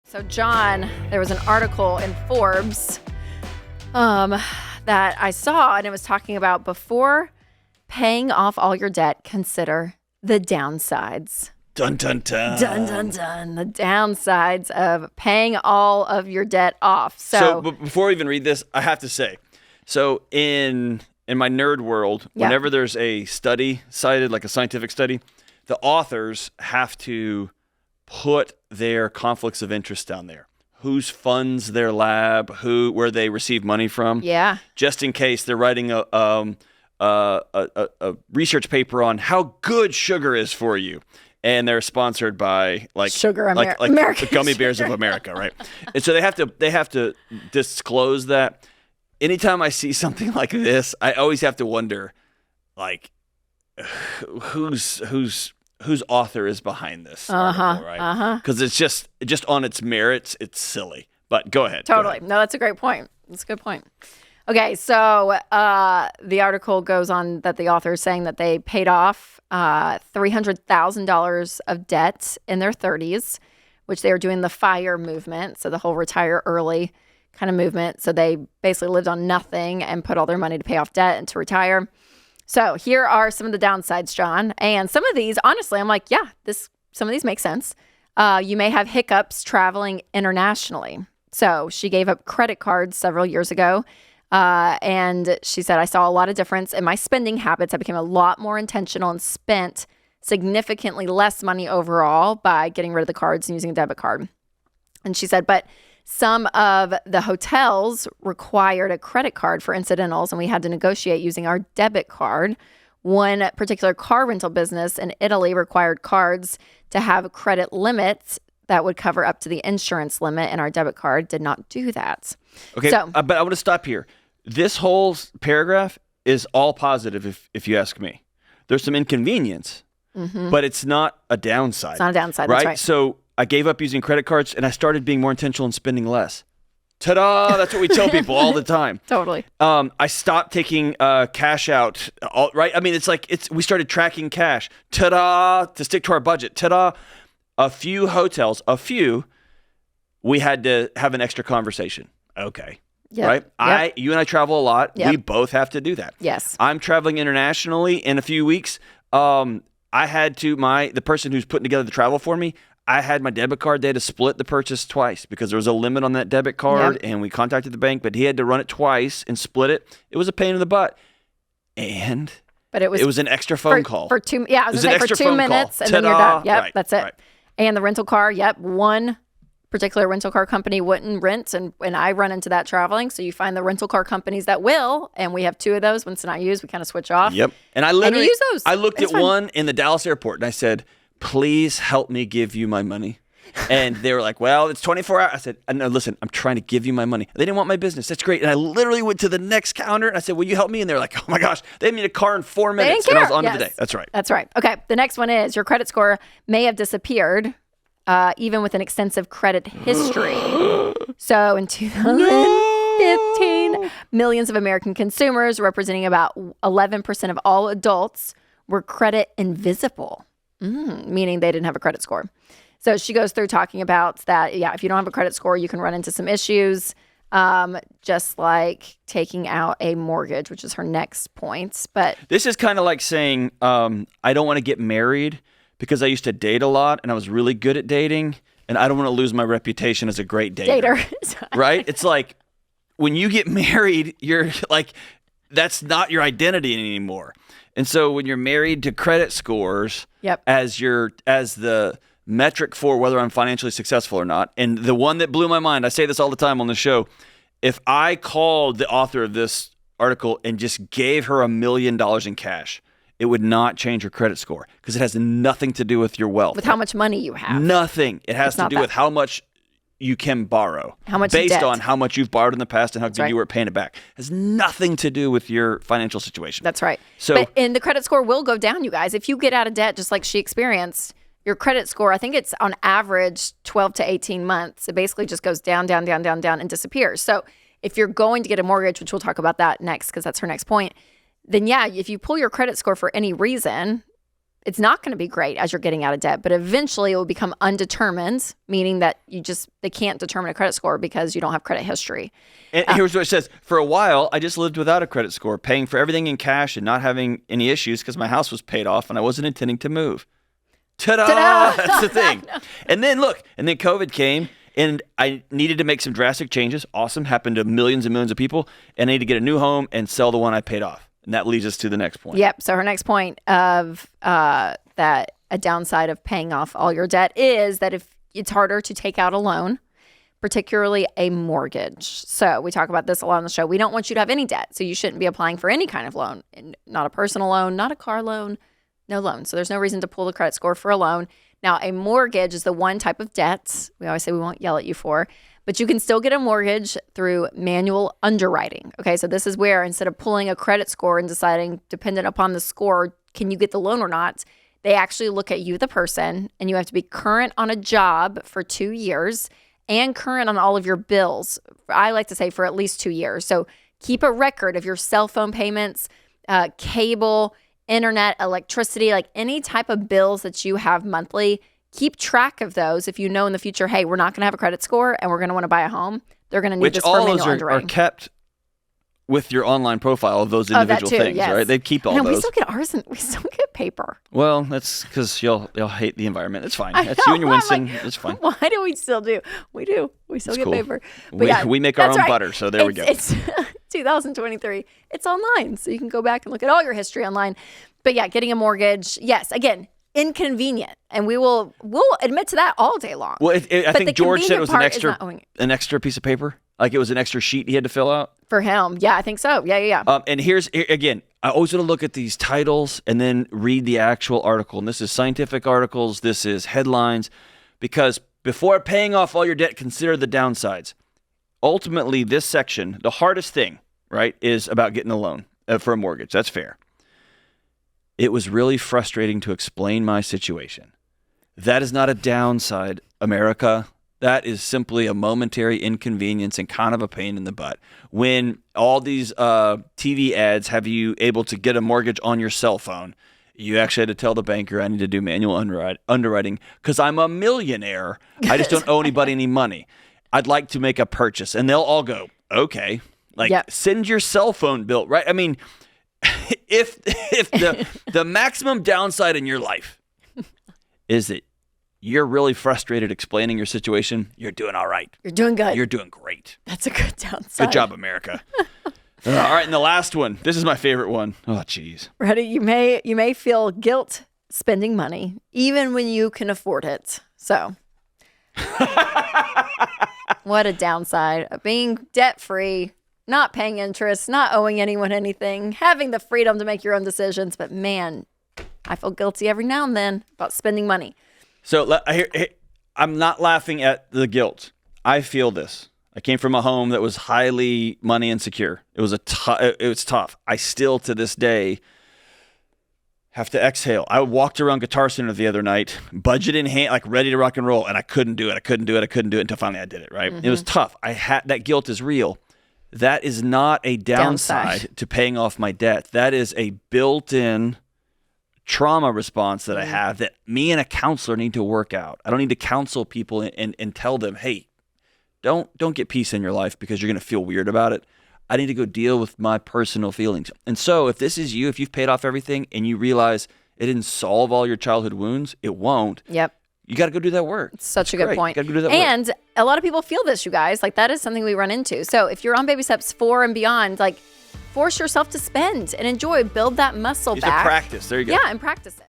So, John, there was an article in Forbes that I saw, and it was talking about before paying off all your debt, consider the downsides. Dun, dun, dun. Dun, dun, dun. The downsides of paying all of your debt off. So but before we even read this, I have to say, so in my nerd world, whenever there's a study cited, like a scientific study, the authors have to put their conflicts of interest down there. Whose funds their lab, where they receive money from. Yeah. Just in case they're writing a research paper on how good sugar is for you. And they're sponsored by Sugar like American the Gummy Bears Sugar. of America, right? And so they have to disclose that. Anytime I see something like this, I always have to wonder, like, whose author is behind this article, right? Because it's just on its merits, it's silly. But go ahead. Totally. Go ahead. No, that's a great point. That's a good point. Okay, so the article goes on that the author is saying that they paid off $300,000 of debt in their 30s, which they were doing the FIRE movement, so the whole retire early kind of movement. So they basically lived on nothing and put all their money to pay off debt and to retire. So here are some of the downsides, John. And some of these, honestly, I'm like, yeah, some of these make sense. You may have hiccups traveling internationally. So she gave up credit cards several years ago. And she said, I saw a lot of difference in my spending habits. I became a lot more intentional and spent significantly less money overall by getting rid of the cards and using a debit card. And she said, but some of the hotels required a credit card for incidentals, and we had to negotiate using our debit card. One particular car rental business in Italy required cards to have credit limits that would cover up to the insurance limit, and our debit card did not do that. Okay, but I want to stop here. This whole paragraph is all positive, if you ask me. There's some inconvenience, but it's not a downside. It's not a downside, right? That's right. So I gave up using credit cards, and I started being more intentional and spending less. Ta-da! That's what we tell people all the time. Totally. I stopped taking cash out, right? I mean, we started tracking cash. Ta-da! To stick to our budget. Ta-da! A few hotels, we had to have an extra conversation. Okay. Yep. Right? Yep. You and I travel a lot. Yep. We both have to do that. Yes. I'm traveling internationally in a few weeks. I had to, the person who's putting together the travel for me, I had my debit card. They had to split the purchase twice because there was a limit on that debit card, and we contacted the bank, but he had to run it twice and split it. It was a pain in the butt. But it was an extra phone call. For 2 minutes, and Ta-da! then you're done. Yep, Right, that's it. right. And the rental car, one particular rental car company wouldn't rent, and I run into that traveling. So you find the rental car companies that will, and we have 2 of those. Once they're not used, we kind of switch off. Yep. And you use those. I looked at one in the Dallas airport, and I said, please help me give you my money. And they were like, well, it's 24 hours. I said, no, listen, I'm trying to give you my money. They didn't want my business. That's great. And I literally went to the next counter, and I said, will you help me? And they're like, oh my gosh, they had me in a car in 4 minutes. They didn't care. And I was on to the day. That's right. That's right. Okay. The next one is your credit score may have disappeared, even with an extensive credit history. So in 2015, millions of American consumers, representing about 11% of all adults, were credit invisible, meaning they didn't have a credit score. So she goes through talking about that, if you don't have a credit score, you can run into some issues, just like taking out a mortgage, which is her next point. But this is kind of like saying, I don't want to get married because I used to date a lot and I was really good at dating, and I don't want to lose my reputation as a great dater. Right? It's like when you get married, you're like, that's not your identity anymore. And so when you're married to credit scores as the metric for whether I'm financially successful or not, and the one that blew my mind, I say this all the time on the show, if I called the author of this article and just gave her $1 million in cash, it would not change your credit score because it has nothing to do with your wealth. With how much money you have. Nothing. It has to do with how much you can borrow. How much based debt. on how much you've borrowed in the past and how good you were at paying it back. It has nothing to do with your financial situation. That's right. So, and the credit score will go down, you guys. If you get out of debt just like she experienced, your credit score, I think it's on average 12 to 18 months. It basically just goes down, down, down, down, down, and disappears. So if you're going to get a mortgage, which we'll talk about that next because that's her next point, then if you pull your credit score for any reason, it's not going to be great as you're getting out of debt, but eventually it will become undetermined, meaning that they can't determine a credit score because you don't have credit history. And here's what it says. For a while, I just lived without a credit score, paying for everything in cash and not having any issues because my house was paid off and I wasn't intending to move. Ta-da! Ta-da! That's the thing. And then COVID came and I needed to make some drastic changes. Awesome. Happened to millions and millions of people. And I need to get a new home and sell the one I paid off. And that leads us to the next point. Yep. So her next point of that a downside of paying off all your debt is that if it's harder to take out a loan, particularly a mortgage. So we talk about this a lot on the show. We don't want you to have any debt. So you shouldn't be applying for any kind of loan, not a personal loan, not a car loan, no loan. So there's no reason to pull the credit score for a loan. Now, a mortgage is the one type of debt we always say we won't yell at you for, but you can still get a mortgage through manual underwriting. Okay, so this is where instead of pulling a credit score and deciding, dependent upon the score, can you get the loan or not, they actually look at you, the person, and you have to be current on a job for 2 years and current on all of your bills. I like to say for at least 2 years. So keep a record of your cell phone payments, cable, internet, electricity, like any type of bills that you have monthly. Keep track of those. If you know in the future, hey, we're not going to have a credit score and we're going to want to buy a home, they're going to need this for manual underwriting. Which all those are kept with your online profile of those individual things, yes. Right? They keep all those. We still get ours and we still get paper. Well, that's because you'll hate the environment. It's fine. That's you and your Winston. Like, it's fine. Why do we still do? We do. We still get cool. paper. But we make our own butter, so there we go. It's 2023. It's online, so you can go back and look at all your history online. But yeah, getting a mortgage, yes, again, inconvenient. And we'll admit to that all day long. Well, I think George said it was an extra piece of paper. Like it was an extra sheet he had to fill out. For him. Yeah, I think so. Yeah. And here again, I always want to look at these titles and then read the actual article. And this is scientific articles. This is headlines. Because before paying off all your debt, consider the downsides. Ultimately, this section, the hardest thing, right, is about getting a loan for a mortgage. That's fair. It was really frustrating to explain my situation. That is not a downside, America. That is simply a momentary inconvenience and kind of a pain in the butt. When all these TV ads have you able to get a mortgage on your cell phone, you actually had to tell the banker, I need to do manual underwriting because I'm a millionaire. I just don't owe anybody any money. I'd like to make a purchase. And they'll all go, okay. Send your cell phone bill, right? I mean, if the maximum downside in your life is that you're really frustrated explaining your situation, you're doing all right. You're doing good. You're doing great. That's a good downside. Good job, America. All right, and the last one. This is my favorite one. Oh, geez. Ready? You may feel guilt spending money, even when you can afford it. So, what a downside of being debt-free, not paying interest, not owing anyone anything, having the freedom to make your own decisions. But man, I feel guilty every now and then about spending money. So I'm not laughing at the guilt. I feel this. I came from a home that was highly money insecure. It was tough. I still to this day have to exhale. I walked around Guitar Center the other night, budget in hand, like ready to rock and roll, and I couldn't do it. I couldn't do it until finally I did it. Right? Mm-hmm. It was tough. That guilt is real. That is not a downside to paying off my debt. That is a built-in trauma response that I have that me and a counselor need to work out. I don't need to counsel people and tell them, hey, don't get peace in your life because you're going to feel weird about it. I need to go deal with my personal feelings. And so if this is you, if you've paid off everything and you realize it didn't solve all your childhood wounds, it won't. Yep. You got to go do that work. Such a good point. You got to go do that work. And a lot of people feel this, you guys. Like that is something we run into. So if you're on baby steps 4 and beyond, like force yourself to spend and enjoy, build that muscle back. Practice. There you go. Yeah, and practice it.